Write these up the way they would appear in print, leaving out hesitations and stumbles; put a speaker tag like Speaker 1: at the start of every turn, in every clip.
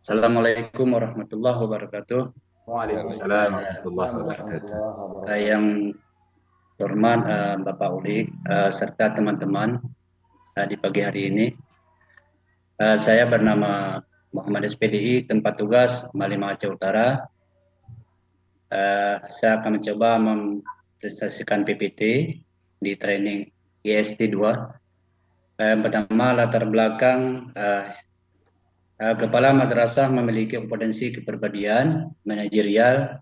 Speaker 1: Assalamualaikum warahmatullahi wabarakatuh.
Speaker 2: Waalaikumsalam
Speaker 1: Eh,
Speaker 2: warahmatullahi wabarakatuh.
Speaker 1: yang terhormat Bapak Uli serta teman-teman di pagi hari ini. Saya bernama Muhammad SPDI, tempat tugas Malima Aceh Utara. Saya akan mencoba mempresentasikan PPT di training IST 2. Yang pertama, latar belakang kepala madrasah memiliki kompetensi kepribadian, manajerial,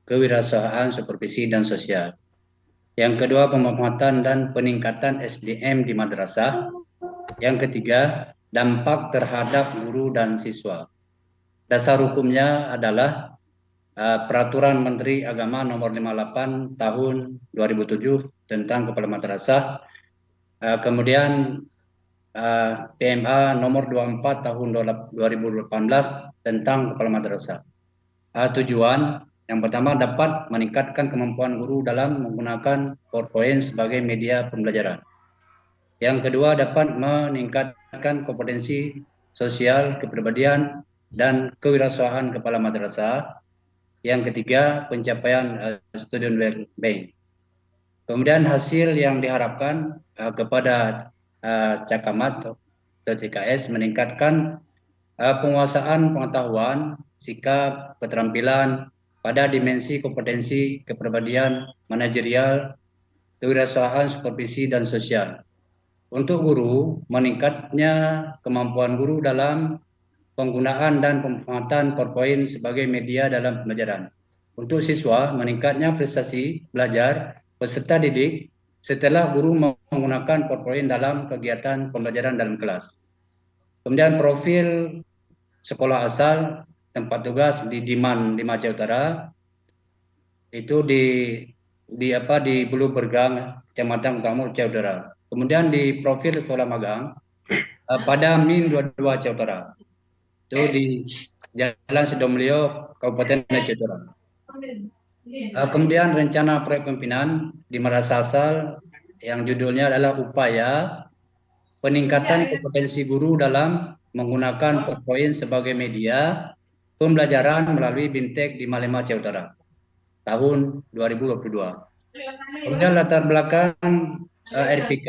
Speaker 1: kewirausahaan, supervisi, dan sosial. Yang kedua, pemanfaatan dan peningkatan SDM di madrasah. Yang ketiga, dampak terhadap guru dan siswa. Dasar hukumnya adalah Peraturan Menteri Agama Nomor 58 Tahun 2007 tentang Kepala Madrasah. Kemudian PMA Nomor 24 Tahun 2018 tentang Kepala Madrasah. Tujuan yang pertama dapat meningkatkan kemampuan guru dalam menggunakan PowerPoint sebagai media pembelajaran. Yang kedua dapat meningkatkan kompetensi sosial, kepribadian, dan kewirausahaan kepala madrasah. Yang ketiga pencapaian student well-being. Kemudian hasil yang diharapkan kepada Cakamat atau CKS meningkatkan penguasaan pengetahuan, sikap, keterampilan pada dimensi kompetensi, kepribadian, manajerial, kewirausahaan, supervisi, dan sosial. Untuk guru, meningkatnya kemampuan guru dalam penggunaan dan pemanfaatan PowerPoint sebagai media dalam pembelajaran. Untuk siswa, meningkatnya prestasi belajar peserta didik setelah guru menggunakan PowerPoint dalam kegiatan pembelajaran dalam kelas. Kemudian profil sekolah asal tempat tugas di Diman, di Aceh Utara, itu di Bulu Bergang, Kecamatan Kamul, Aceh Utara. Kemudian di profil sekolah magang pada Min 22 Aceh Utara. Itu di Jalan Sidomulyo, Kabupaten Aceh Utara. Kemudian rencana proyek pimpinan di Madrasah Asal yang judulnya adalah upaya peningkatan kompetensi guru dalam menggunakan PowerPoint sebagai media pembelajaran melalui BIMTEK di Malema Aceh Utara tahun 2022. Kemudian latar belakang RPK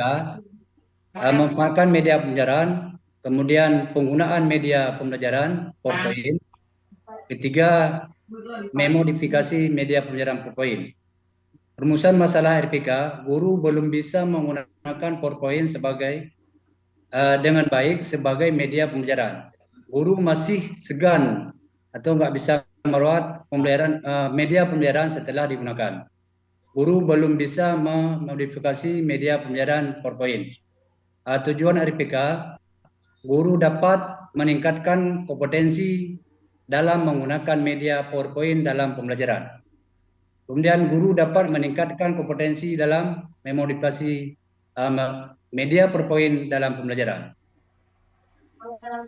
Speaker 1: memanfaatkan media pembelajaran, kemudian penggunaan media pembelajaran PowerPoint. Ketiga, memodifikasi media pembelajaran PowerPoint. Rumusan masalah RPK, guru belum bisa menggunakan PowerPoint dengan baik sebagai media pembelajaran. Guru masih segan atau nggak bisa merawat media pembelajaran setelah digunakan. Guru belum bisa memodifikasi media pembelajaran PowerPoint. Tujuan RPK, guru dapat meningkatkan kompetensi dalam menggunakan media PowerPoint dalam pembelajaran. Kemudian guru dapat meningkatkan kompetensi dalam memodifikasi media PowerPoint dalam pembelajaran.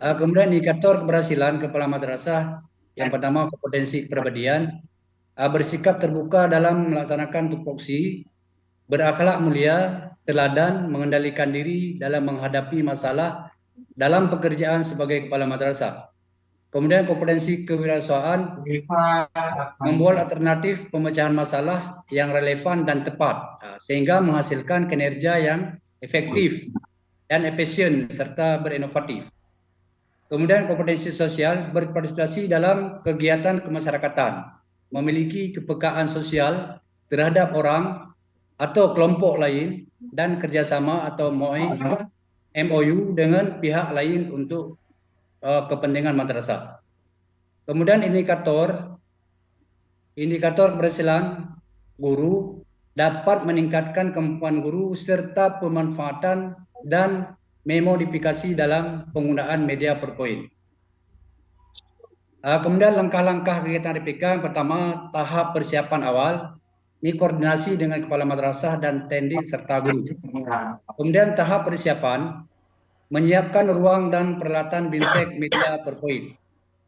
Speaker 1: Kemudian indikator keberhasilan kepala madrasah yang pertama kompetensi kepribadian, bersikap terbuka dalam melaksanakan tupoksi, berakhlak mulia, teladan, mengendalikan diri dalam menghadapi masalah dalam pekerjaan sebagai kepala madrasah. Kemudian kompetensi kewirausahaan, membuat alternatif pemecahan masalah yang relevan dan tepat, sehingga menghasilkan kinerja yang efektif dan efisien serta berinovatif. Kemudian kompetensi sosial, berpartisipasi dalam kegiatan kemasyarakatan, memiliki kepekaan sosial terhadap orang atau kelompok lain, dan kerjasama atau MOU dengan pihak lain untuk kepentingan madrasah. Kemudian indikator keberhasilan guru dapat meningkatkan kemampuan guru serta pemanfaatan dan memodifikasi dalam penggunaan media PowerPoint. Kemudian langkah-langkah kegiatan RPK yang pertama, tahap persiapan awal, ini koordinasi dengan kepala madrasah dan tendik serta guru. Kemudian tahap persiapan, menyiapkan ruang dan peralatan BIMTEK media PowerPoint.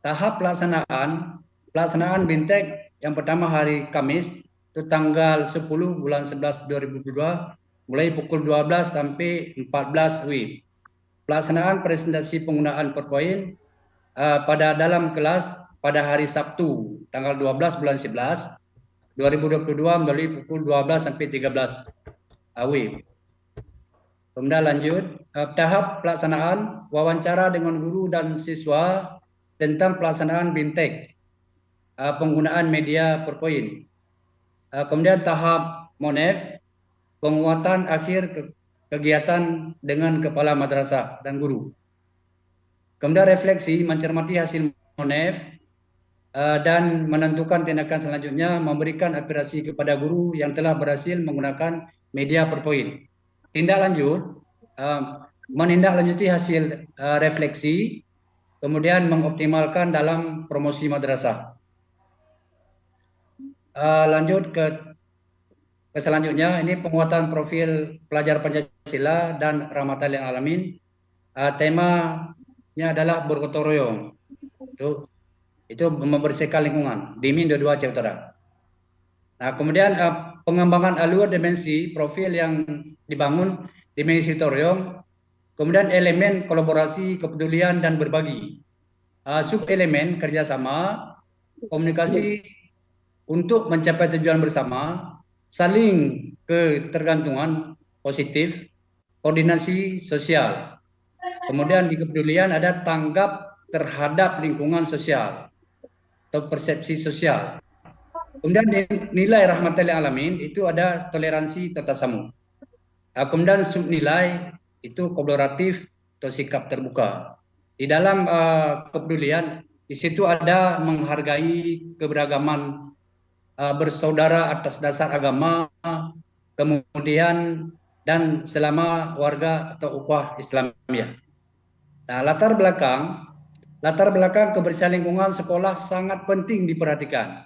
Speaker 1: Tahap pelaksanaan BIMTEK yang pertama hari Kamis, itu tanggal 10 bulan 11 2022, mulai pukul 12 sampai 14 WIB. Pelaksanaan presentasi penggunaan PowerPoint pada dalam kelas pada hari Sabtu tanggal 12 bulan 11 2022 melalui pukul 12 sampai 13 WIB. Kemudian lanjut, tahap pelaksanaan wawancara dengan guru dan siswa tentang pelaksanaan BIMTEK, penggunaan media PowerPoint. Kemudian tahap MONEF, penguatan akhir kegiatan dengan kepala madrasah dan guru. Kemudian refleksi mencermati hasil MONEF dan menentukan tindakan selanjutnya, memberikan apresiasi kepada guru yang telah berhasil menggunakan media PowerPoint. Tindak lanjut, menindaklanjuti hasil refleksi, kemudian mengoptimalkan dalam promosi madrasah. Lanjut ke selanjutnya, ini penguatan profil pelajar Pancasila dan rahmatan lil alamin. Temanya adalah bergotong royong. Itu membersihkan lingkungan di Min 22 Aceh Utara. Nah, kemudian pengembangan alur dimensi profil yang dibangun dimensi Toryong, kemudian elemen kolaborasi, kepedulian dan berbagi. Sub elemen kerjasama, komunikasi untuk mencapai tujuan bersama, saling ketergantungan positif, koordinasi sosial. Kemudian di kepedulian ada tanggap terhadap lingkungan sosial atau persepsi sosial. Kemudian nilai rahmatan lil alamin itu ada toleransi tatasamu. Kemudian subnilai itu kolaboratif atau sikap terbuka. Di dalam kepedulian di situ ada menghargai keberagaman bersaudara atas dasar agama, kemudian dan selama warga atau ukhuwah Islamiyah. Nah, latar belakang kebersihan lingkungan sekolah sangat penting diperhatikan.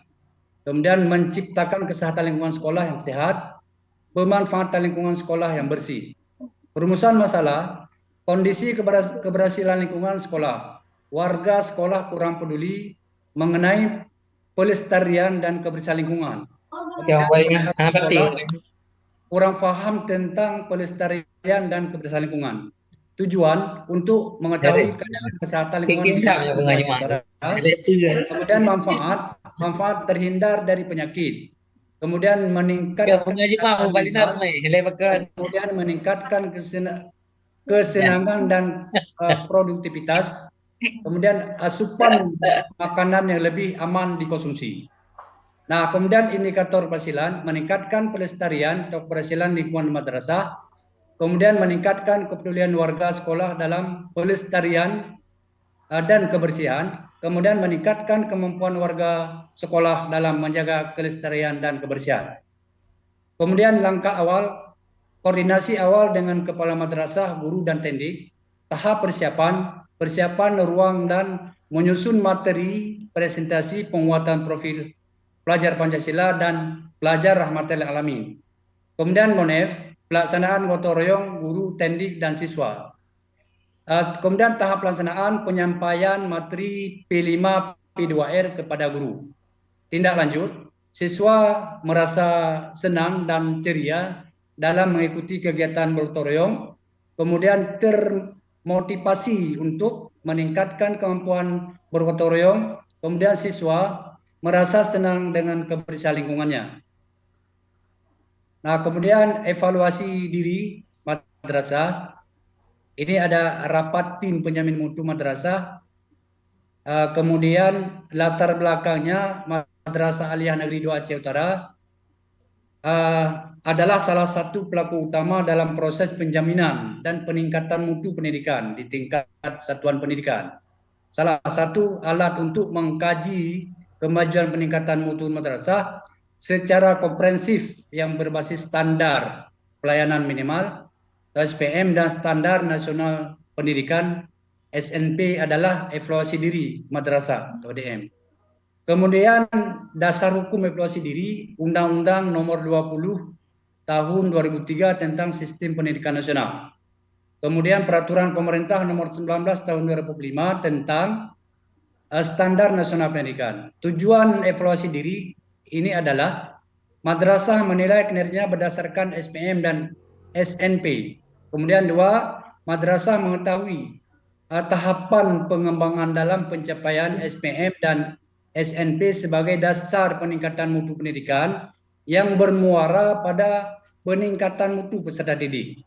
Speaker 1: Kemudian menciptakan kesehatan lingkungan sekolah yang sehat, pemanfaatan lingkungan sekolah yang bersih. Perumusan masalah, kondisi keberhasilan lingkungan sekolah. Warga sekolah kurang peduli mengenai pelestarian dan kebersihan lingkungan. Sekolah kurang paham tentang pelestarian dan kebersihan lingkungan. Tujuan untuk mengetahui keadaan kesehatan lingkungan kemudian manfaat terhindar dari penyakit, kemudian meningkatkan kesenangan dan produktivitas, kemudian asupan makanan yang lebih aman dikonsumsi. Nah, kemudian indikator keberhasilan meningkatkan pelestarian atau keberhasilan lingkungan madrasah, kemudian meningkatkan kepedulian warga sekolah dalam pelestarian dan kebersihan, kemudian meningkatkan kemampuan warga sekolah dalam menjaga kelestarian dan kebersihan. Kemudian langkah awal, koordinasi awal dengan kepala madrasah, guru dan tendik, tahap persiapan ruang dan menyusun materi presentasi penguatan profil pelajar Pancasila dan pelajar rahmatan lil alamin. Kemudian MONEF, pelaksanaan gotong royong guru, tendik dan siswa. Kemudian tahap pelaksanaan penyampaian materi P5 P2R kepada guru. Tindak lanjut, siswa merasa senang dan ceria dalam mengikuti kegiatan gotong royong, kemudian termotivasi untuk meningkatkan kemampuan bergotong royong, kemudian siswa merasa senang dengan kebersihan lingkungannya. Nah, kemudian evaluasi diri madrasah. Ini ada rapat tim penjamin mutu madrasah. Kemudian latar belakangnya Madrasah Aliyah Negeri 2 Aceh Utara adalah salah satu pelaku utama dalam proses penjaminan dan peningkatan mutu pendidikan di tingkat satuan pendidikan. Salah satu alat untuk mengkaji kemajuan peningkatan mutu madrasah secara komprehensif yang berbasis standar pelayanan minimal SPM dan standar nasional pendidikan SNP adalah evaluasi diri madrasah atau DM. Kemudian dasar hukum evaluasi diri Undang-Undang Nomor 20 Tahun 2003 tentang Sistem Pendidikan Nasional. Kemudian Peraturan Pemerintah Nomor 19 Tahun 2005 tentang Standar Nasional Pendidikan. Tujuan evaluasi diri ini adalah madrasah menilai kinerjanya berdasarkan SPM dan SNP. Kemudian 2, madrasah mengetahui tahapan pengembangan dalam pencapaian SPM dan SNP sebagai dasar peningkatan mutu pendidikan yang bermuara pada peningkatan mutu peserta didik.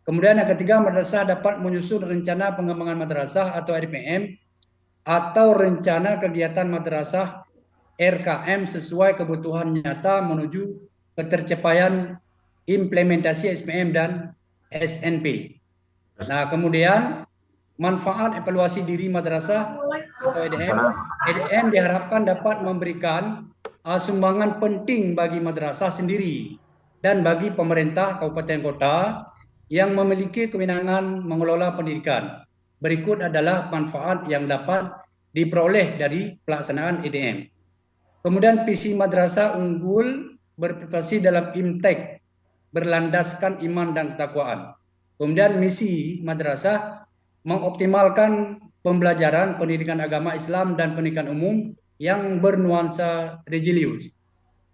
Speaker 1: Kemudian yang ketiga, madrasah dapat menyusun rencana pengembangan madrasah atau RPM atau rencana kegiatan madrasah RKM sesuai kebutuhan nyata menuju ketercapaian implementasi SPM dan SNP. Nah, kemudian manfaat evaluasi diri madrasah atau EDM. EDM diharapkan dapat memberikan sumbangan penting bagi madrasah sendiri dan bagi pemerintah kabupaten kota yang memiliki kewenangan mengelola pendidikan. Berikut adalah manfaat yang dapat diperoleh dari pelaksanaan EDM. Kemudian visi madrasah unggul berprestasi dalam imtek berlandaskan iman dan ketakwaan. Kemudian misi madrasah mengoptimalkan pembelajaran pendidikan agama Islam dan pendidikan umum yang bernuansa religius.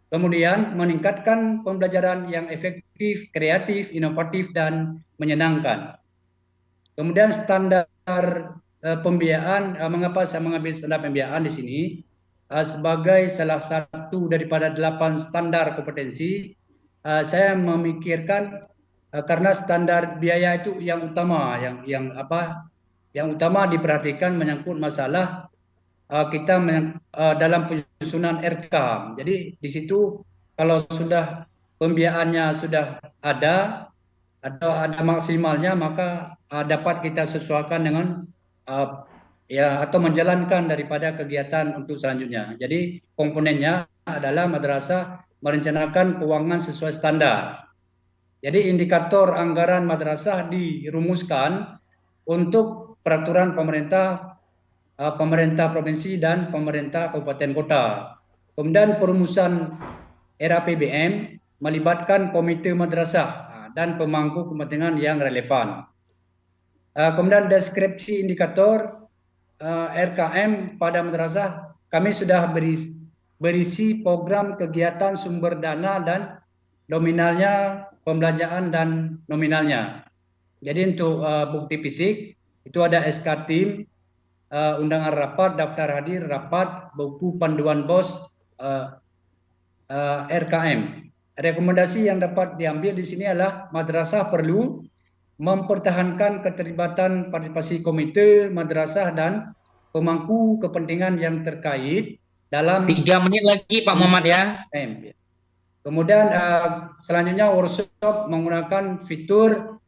Speaker 1: Kemudian meningkatkan pembelajaran yang efektif, kreatif, inovatif, dan menyenangkan. Kemudian standar pembiayaan, mengapa saya mengambil standar pembiayaan di sini? Sebagai salah satu daripada 8 standar kompetensi, saya memikirkan karena standar biaya itu yang utama, yang utama diperhatikan menyangkut masalah kita dalam penyusunan RK. Jadi di situ kalau sudah pembiayaannya sudah ada atau ada maksimalnya, maka dapat kita sesuaikan dengan atau menjalankan daripada kegiatan untuk selanjutnya. Jadi komponennya adalah madrasah merencanakan keuangan sesuai standar. Jadi indikator anggaran madrasah dirumuskan untuk peraturan pemerintah provinsi dan pemerintah kabupaten kota. Kemudian perumusan RAPBM melibatkan komite madrasah dan pemangku kepentingan yang relevan. Kemudian deskripsi indikator RKM pada madrasah, kami sudah berisi program kegiatan sumber dana dan nominalnya, pembelanjaan dan nominalnya. Jadi untuk bukti fisik itu ada SK tim, undangan rapat, daftar hadir rapat, buku panduan BOS, RKM. Rekomendasi yang dapat diambil di sini adalah madrasah perlu mempertahankan keterlibatan partisipasi komite madrasah dan pemangku kepentingan yang terkait dalam
Speaker 3: 3 menit lagi Pak Muhammad ya.
Speaker 1: Kemudian selanjutnya workshop menggunakan fitur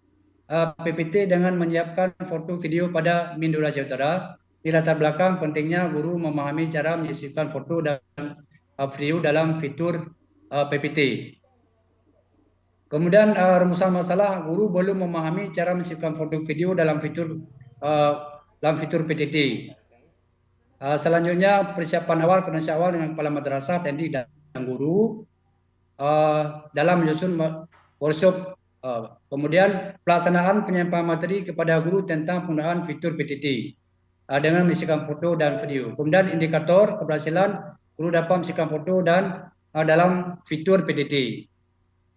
Speaker 1: PPT dengan menyiapkan foto video pada Mindula Jawa Utara. Di latar belakang pentingnya guru memahami cara menyisipkan foto dan video dalam fitur PPT. Kemudian rumusan masalah, guru belum memahami cara menyisipkan foto video dalam fitur PPT. Selanjutnya persiapan awal, koordinasi awal dengan kepala madrasah, tendik dan guru dalam menyusun workshop. Kemudian pelaksanaan penyampaian materi kepada guru tentang penggunaan fitur PTT dengan mengisikan foto dan video. Kemudian indikator keberhasilan guru dapat mengisikan foto dan dalam fitur PTT.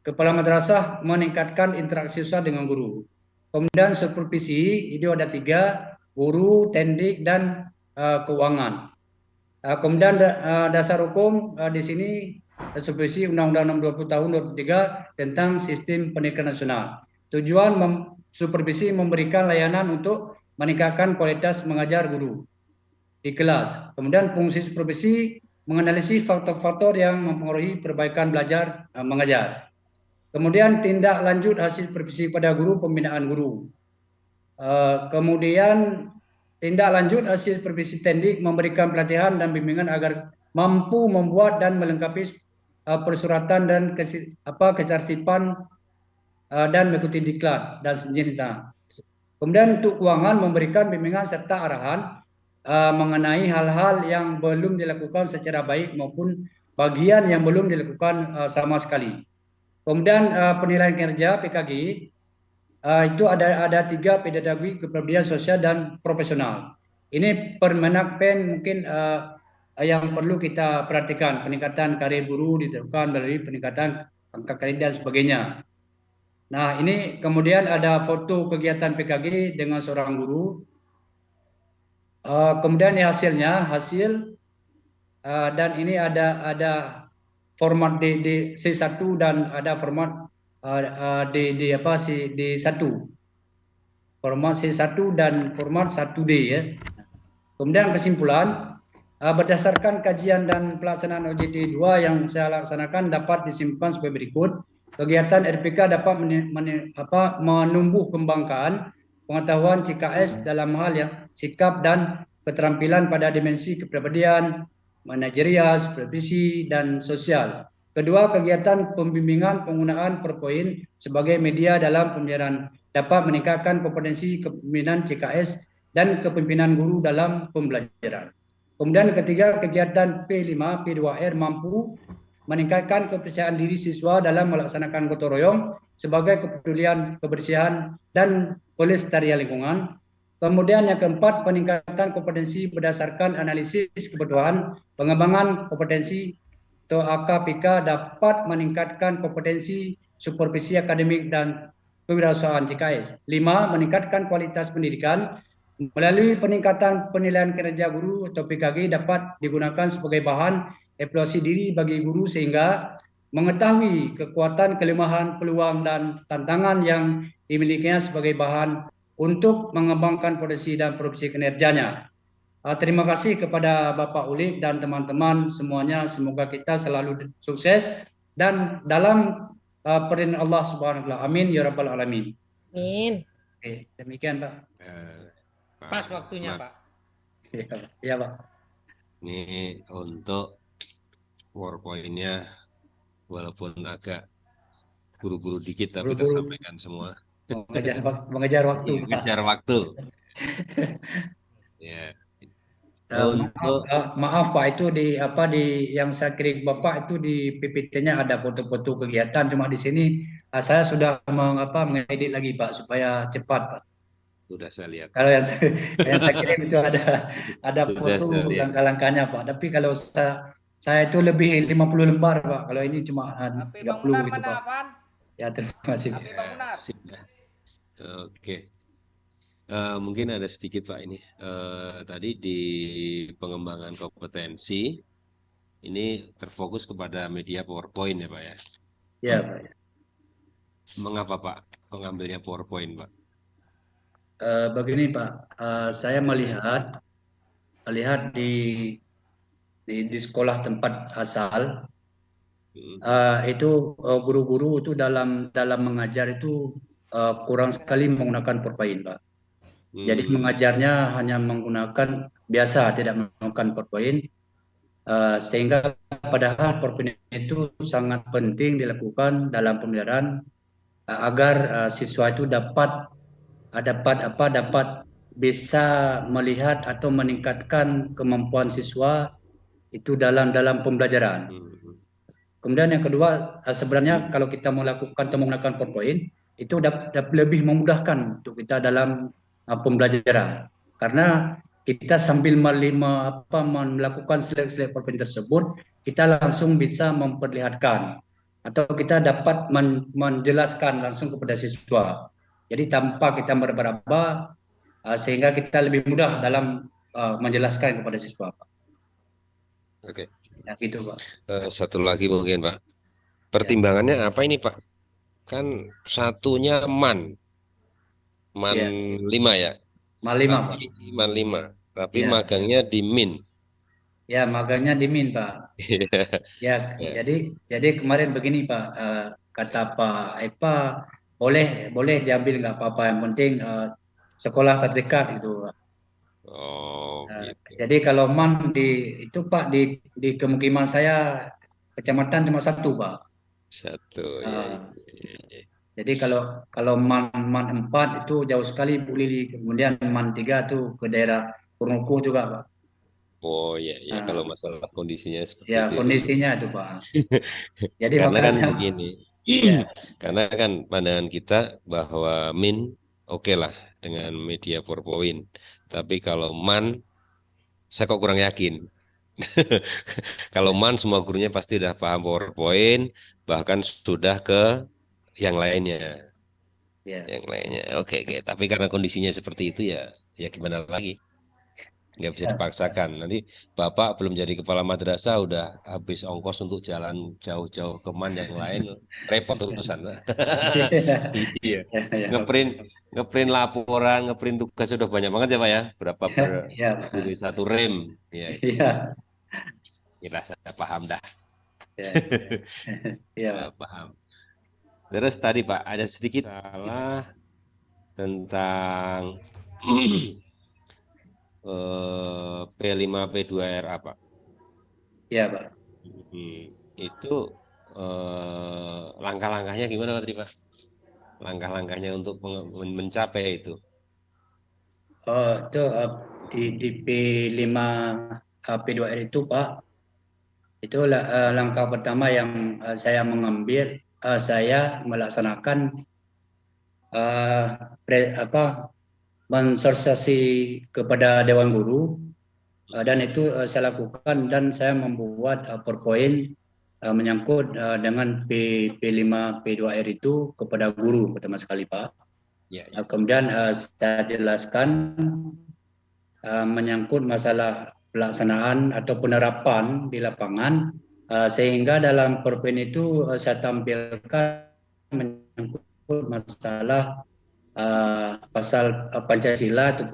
Speaker 1: Kepala madrasah meningkatkan interaksi sosial dengan guru. Kemudian supervisi, itu ada 3, guru, tendik, dan keuangan. Kemudian dasar hukum di sini supervisi Undang-Undang Nomor 20 Tahun 2003 tentang Sistem Pendidikan Nasional. Tujuan supervisi memberikan layanan untuk meningkatkan kualitas mengajar guru di kelas. Kemudian fungsi supervisi menganalisis faktor-faktor yang mempengaruhi perbaikan belajar mengajar. Kemudian tindak lanjut hasil supervisi pada guru, pembinaan guru. Kemudian tindak lanjut hasil supervisi tendik memberikan pelatihan dan bimbingan agar mampu membuat dan melengkapi persuratan dan kecerdasan dan mengikuti diklat dan sejenisnya. Kemudian untuk keuangan memberikan bimbingan serta arahan mengenai hal-hal yang belum dilakukan secara baik maupun bagian yang belum dilakukan sama sekali. Kemudian penilaian kinerja PKG itu ada 3, pedagogi, kepemimpinan sosial dan profesional. Ini Permenak Pen mungkin yang perlu kita perhatikan, peningkatan karir guru diterapkan melalui peningkatan angka karir dan sebagainya. Nah, ini kemudian ada foto kegiatan PKG dengan seorang guru. Kemudian ini hasil dan ini ada format di C1 dan ada format di apa sih di satu, format C1 dan format 1D ya. Kemudian kesimpulan, berdasarkan kajian dan pelaksanaan OJT 2 yang saya laksanakan dapat disimpulkan sebagai berikut. Kegiatan RPK dapat menumbuh kembangkan pengetahuan CKS dalam hal yang sikap dan keterampilan pada dimensi kepribadian, manajerial, supervisi, dan sosial. Kedua, kegiatan pembimbingan penggunaan PowerPoint sebagai media dalam pembelajaran dapat meningkatkan kompetensi kepemimpinan CKS dan kepemimpinan guru dalam pembelajaran. Kemudian ketiga, kegiatan P5, P2R mampu meningkatkan kepercayaan diri siswa dalam melaksanakan gotong royong sebagai kepedulian kebersihan dan pelestarian lingkungan. Kemudian yang keempat, peningkatan kompetensi berdasarkan analisis kebutuhan, pengembangan kompetensi atau AKPK dapat meningkatkan kompetensi supervisi akademik dan kewirausahaan CKS. 5. Meningkatkan kualitas pendidikan melalui peningkatan penilaian kinerja guru atau PKG dapat digunakan sebagai bahan evaluasi diri bagi guru sehingga mengetahui kekuatan, kelemahan, peluang, dan tantangan yang dimilikinya sebagai bahan untuk mengembangkan potensi dan produksi kinerjanya. Terima kasih kepada Bapak Ulif dan teman-teman semuanya. Semoga kita selalu sukses dan dalam perintah Allah Subhanahu wa taala. Amin ya rabbal alamin.
Speaker 4: Amin.
Speaker 1: Oke, demikian Pak.
Speaker 3: Pas waktunya, Pak.
Speaker 1: Iya Pak.
Speaker 5: Ini untuk PowerPoint-nya walaupun agak buru-buru dikit tapi tersampaikan semua.
Speaker 1: Mengejar waktu.
Speaker 5: Mengejar waktu. Ya.
Speaker 1: Maaf Pak, itu di yang saya kirim Bapak itu di PPT-nya ada foto-foto kegiatan, cuma di sini saya sudah mengedit lagi Pak supaya cepat Pak.
Speaker 5: Sudah saya lihat.
Speaker 1: Kalau yang saya kirim itu ada foto langkah-langkahnya Pak. Tapi kalau saya itu lebih 50 lembar Pak. Kalau ini cuma 30 gitu Pak. Ya terima kasih.
Speaker 5: Oke. Mungkin ada sedikit Pak ini. Tadi di pengembangan kompetensi ini terfokus kepada media PowerPoint ya Pak ya?
Speaker 1: Iya Pak.
Speaker 5: Mengapa Pak pengambilnya PowerPoint Pak?
Speaker 1: Begini Pak, saya melihat di sekolah tempat asal itu guru-guru itu dalam mengajar itu kurang sekali menggunakan PowerPoint Pak. Jadi mengajarnya hanya menggunakan biasa, tidak menggunakan PowerPoint, sehingga padahal PowerPoint itu sangat penting dilakukan dalam pembelajaran agar siswa itu dapat bisa melihat atau meningkatkan kemampuan siswa itu dalam pembelajaran. Kemudian yang kedua, sebenarnya kalau kita melakukan atau menggunakan PowerPoint itu dapat lebih memudahkan untuk kita dalam pembelajaran, karena kita sambil melakukan select PowerPoint tersebut, kita langsung bisa memperlihatkan atau kita dapat menjelaskan langsung kepada siswa. Jadi tanpa kita meraba-raba, sehingga kita lebih mudah dalam menjelaskan kepada siswa.
Speaker 5: Oke.
Speaker 1: Ya, gitu Pak.
Speaker 5: Satu lagi mungkin Pak. Pertimbangannya apa ini Pak? Kan satunya MAN 5 ya?
Speaker 1: MAN 5 Pak.
Speaker 5: MAN 5. Tapi magangnya di MIN.
Speaker 1: Ya, magangnya di MIN Pak. Ya, jadi kemarin begini Pak, kata Pak Epa, boleh diambil nggak apa-apa, yang penting sekolah terdekat gitu Pak.
Speaker 5: Oh, gitu.
Speaker 1: Jadi kalau MAN itu Pak di kemukiman saya kecamatan cuma satu Pak.
Speaker 5: Satu.
Speaker 1: Jadi kalau MAN 4 itu jauh sekali Bu Lili, kemudian MAN 3 itu ke daerah Purnuku juga Pak.
Speaker 5: Oh iya, kalau masalah kondisinya seperti
Speaker 1: ya,
Speaker 5: itu.
Speaker 1: kondisinya itu Pak. Jadi
Speaker 5: karena
Speaker 1: makanya,
Speaker 5: kan begini, karena kan pandangan kita bahwa MIN oke lah dengan media PowerPoint, tapi kalau MAN saya kok kurang yakin. Kalau MAN semua gurunya pasti udah paham PowerPoint, bahkan sudah ke yang lainnya. Yang lainnya. Oke. Tapi karena kondisinya seperti itu ya gimana lagi? nggak bisa dipaksakan. Nanti Bapak belum jadi kepala madrasah udah habis ongkos untuk jalan jauh-jauh ke MAN yang lain, repot urusan. Iya.
Speaker 1: Ya, ya,
Speaker 5: Ngeprint laporan, ngeprint tugas sudah banyak banget ya Pak ya. Berapa
Speaker 1: ya,
Speaker 5: berdiri satu rem. Ya itu.
Speaker 1: ya,
Speaker 5: Kira saya paham dah.
Speaker 1: ya, ya,
Speaker 5: Paham. Terus tadi Pak ada sedikit salah tentang P5 P2RA Pak.
Speaker 1: ya, Pak.
Speaker 5: Itu langkah-langkahnya gimana Pak tadi Pak? Langkah-langkahnya untuk mencapai itu.
Speaker 1: Oh, itu di P5 P2R itu Pak, itu langkah pertama yang saya mengambil, saya melaksanakan mensosialisasi kepada Dewan Guru, dan itu saya lakukan, dan saya membuat PowerPoint menyangkut dengan P5 P2R itu kepada guru pertama sekali Pak.
Speaker 5: Ya,
Speaker 1: Kemudian saya jelaskan menyangkut masalah pelaksanaan atau penerapan di lapangan, sehingga dalam PowerPoint itu saya tampilkan menyangkut masalah pasal Pancasila itu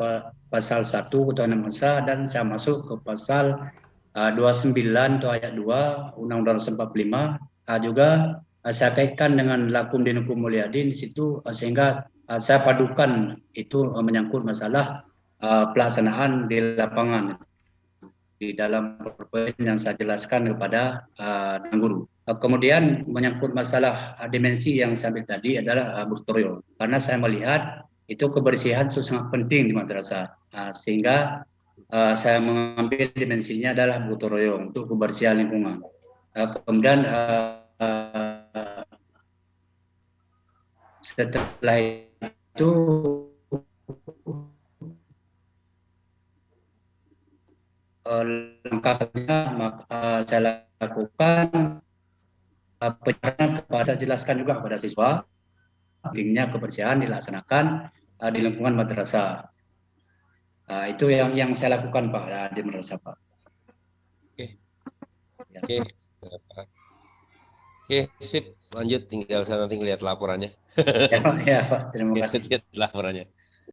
Speaker 1: pasal 1 Ketuhanan Bangsa, dan saya masuk ke pasal 29 atau ayat 2 Undang-Undang 45, juga saya kaitkan dengan Lakum Dinukum Mulyadin di situ, sehingga saya padukan itu menyangkut masalah pelaksanaan di lapangan di dalam PowerPoint yang saya jelaskan kepada guru. Kemudian menyangkut masalah dimensi yang saya ambil tadi adalah gotong, karena saya melihat itu kebersihan itu sangat penting di madrasah, sehingga saya mengambil dimensinya adalah gotong royong untuk kebersihan lingkungan. Kemudian setelah itu langkah selanjutnya saya lakukan penyerahan kepada, saya jelaskan juga kepada siswa pentingnya kebersihan dilaksanakan di lingkungan madrasah. Itu yang saya lakukan Pak di madrasah Pak.
Speaker 5: Oke.
Speaker 1: Ya.
Speaker 5: Oke, sip. Lanjut, tinggal saya nanti lihat laporannya.
Speaker 1: Ya Pak, terima kasih.
Speaker 5: Lihat laporannya.